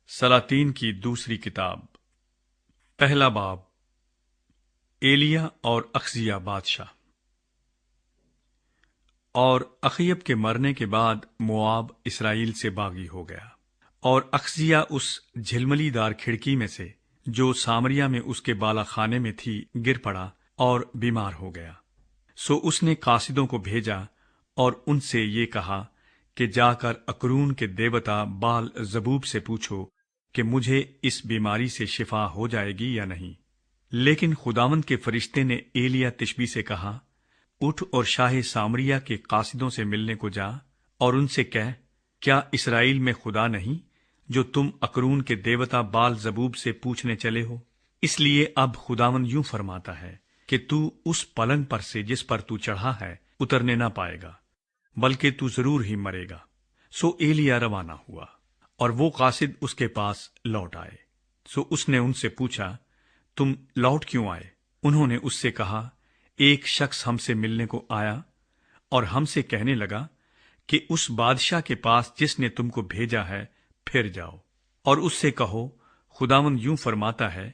سلاطین کی دوسری کتاب پہلا باب ایلیا اور اخزیہ بادشاہ۔ اور اخیب کے مرنے کے بعد موآب اسرائیل سے باغی ہو گیا، اور اخزیہ اس جھلملی دار کھڑکی میں سے جو سامریہ میں اس کے بالا خانے میں تھی گر پڑا اور بیمار ہو گیا۔ سو اس نے قاصدوں کو بھیجا اور ان سے یہ کہا کہ جا کر اکرون کے دیوتا بال زبوب سے پوچھو کہ مجھے اس بیماری سے شفا ہو جائے گی یا نہیں۔ لیکن خداوند کے فرشتے نے ایلیا تشبی سے کہا، اٹھ اور شاہ سامریہ کے قاصدوں سے ملنے کو جا اور ان سے کہہ، کیا اسرائیل میں خدا نہیں جو تم اکرون کے دیوتا بال زبوب سے پوچھنے چلے ہو؟ اس لیے اب خداوند یوں فرماتا ہے کہ تو اس پلنگ پر سے جس پر تو چڑھا ہے اترنے نہ پائے گا، بلکہ تو ضرور ہی مرے گا۔ سو ایلیا روانہ ہوا اور وہ قاصد اس کے پاس لوٹ آئے۔ سو اس نے ان سے پوچھا، تم لوٹ کیوں آئے؟ انہوں نے اس سے کہا، ایک شخص ہم سے ملنے کو آیا اور ہم سے کہنے لگا کہ اس بادشاہ کے پاس جس نے تم کو بھیجا ہے پھر جاؤ اور اس سے کہو، خداوند یوں فرماتا ہے،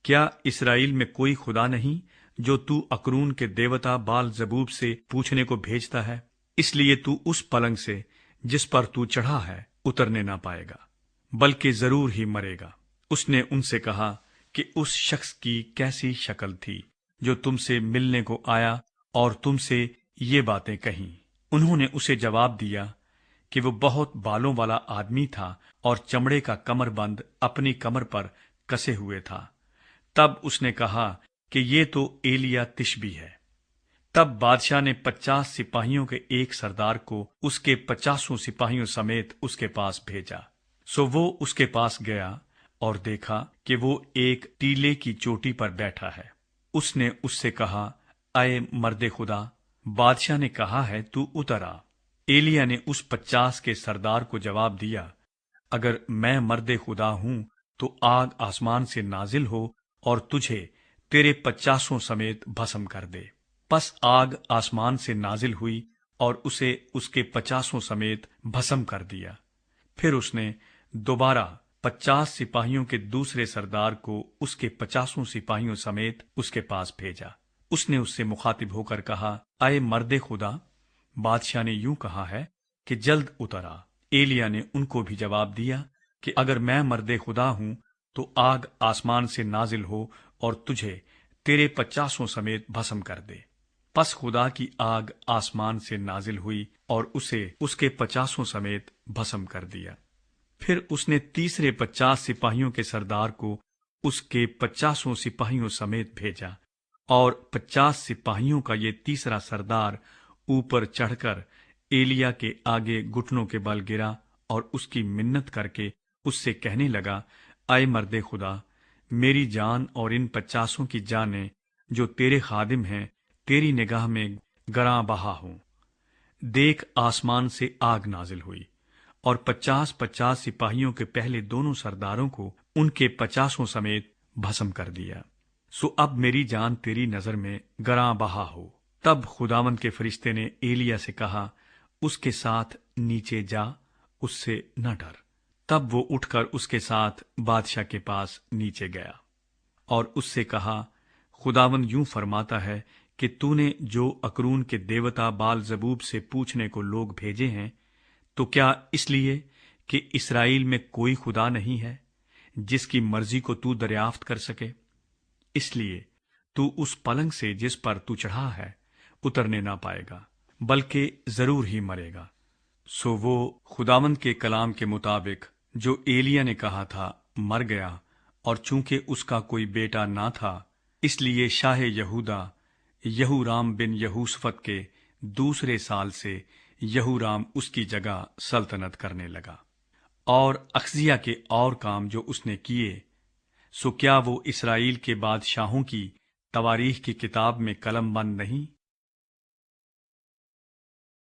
کیا اسرائیل میں کوئی خدا نہیں جو تو اکرون کے دیوتا بال زبوب سے پوچھنے کو بھیجتا ہے؟ اس لیے تو اس پلنگ سے جس پر تو چڑھا ہے اترنے نہ پائے گا، بلکہ ضرور ہی مرے گا۔ اس نے ان سے کہا کہ اس شخص کی کیسی شکل تھی جو تم سے ملنے کو آیا اور تم سے یہ باتیں کہیں؟ انہوں نے اسے جواب دیا کہ وہ بہت بالوں والا آدمی تھا اور چمڑے کا کمر بند اپنی کمر پر کسے ہوئے تھا۔ تب اس نے کہا کہ یہ تو ایلیا تشبی ہے۔ تب بادشاہ نے 50 سپاہیوں کے ایک سردار کو اس کے 50 سپاہیوں سمیت اس کے پاس بھیجا۔ سو وہ اس کے پاس گیا اور دیکھا کہ وہ ایک ٹیلے کی چوٹی پر بیٹھا ہے۔ اس نے اس سے کہا، اے مرد خدا، بادشاہ نے کہا ہے تو اتر آ۔ ایلیا نے اس 50 کے سردار کو جواب دیا، اگر میں مرد خدا ہوں تو آگ آسمان سے نازل ہو اور تجھے تیرے 50 سمیت بھسم کر دے۔ پس آگ آسمان سے نازل ہوئی اور اسے اس کے 50 سمیت بھسم کر دیا۔ پھر اس نے دوبارہ 50 سپاہیوں کے دوسرے سردار کو اس کے 50 سپاہیوں سمیت اس کے پاس بھیجا۔ اس نے اس سے مخاطب ہو کر کہا، اے مرد خدا، بادشاہ نے یوں کہا ہے کہ جلد اتر آ۔ ایلیا نے ان کو بھی جواب دیا کہ اگر میں مرد خدا ہوں تو آگ آسمان سے نازل ہو اور تجھے تیرے 50 سمیت بھسم کر دے۔ پس خدا کی آگ آسمان سے نازل ہوئی اور اسے اس کے 50 سمیت بھسم کر دیا۔ پھر اس نے تیسرے 50 سپاہیوں کے سردار کو اس کے 50 سپاہیوں سمیت بھیجا، اور 50 سپاہیوں کا یہ تیسرا سردار اوپر چڑھ کر ایلیا کے آگے گھٹنوں کے بل گرا اور اس کی منت کر کے اس سے کہنے لگا، اے مرد خدا، میری جان اور ان 50 کی جانیں جو تیرے خادم ہیں تیری نگاہ میں گراں بہا ہوں۔ دیکھ، آسمان سے آگ نازل ہوئی اور 50 سپاہیوں کے پہلے دونوں سرداروں کو ان کے 50 سمیت بھسم کر دیا۔ سو اب میری جان تیری نظر میں گراں بہا ہو۔ تب خداوند کے فرشتے نے ایلیا سے کہا، اس کے ساتھ نیچے جا، اس سے نہ ڈر۔ تب وہ اٹھ کر اس کے ساتھ بادشاہ کے پاس نیچے گیا اور اس سے کہا، خداوند یوں فرماتا ہے کہ تو نے جو اکرون کے دیوتا بال زبوب سے پوچھنے کو لوگ بھیجے ہیں، تو کیا اس لیے کہ اسرائیل میں کوئی خدا نہیں ہے جس کی مرضی کو تو دریافت کر سکے؟ اس لیے تو اس پلنگ سے جس پر تو چڑھا ہے اترنے نہ پائے گا، بلکہ ضرور ہی مرے گا۔ سو وہ خداوند کے کلام کے مطابق جو ایلیا نے کہا تھا مر گیا، اور چونکہ اس کا کوئی بیٹا نہ تھا، اس لیے شاہ یہودا یہورام بن یہوشفت کے دوسرے سال سے یہورام اس کی جگہ سلطنت کرنے لگا۔ اور اخزیہ کے اور کام جو اس نے کیے، سو کیا وہ اسرائیل کے بادشاہوں کی تواریخ کی کتاب میں قلم بند نہیں؟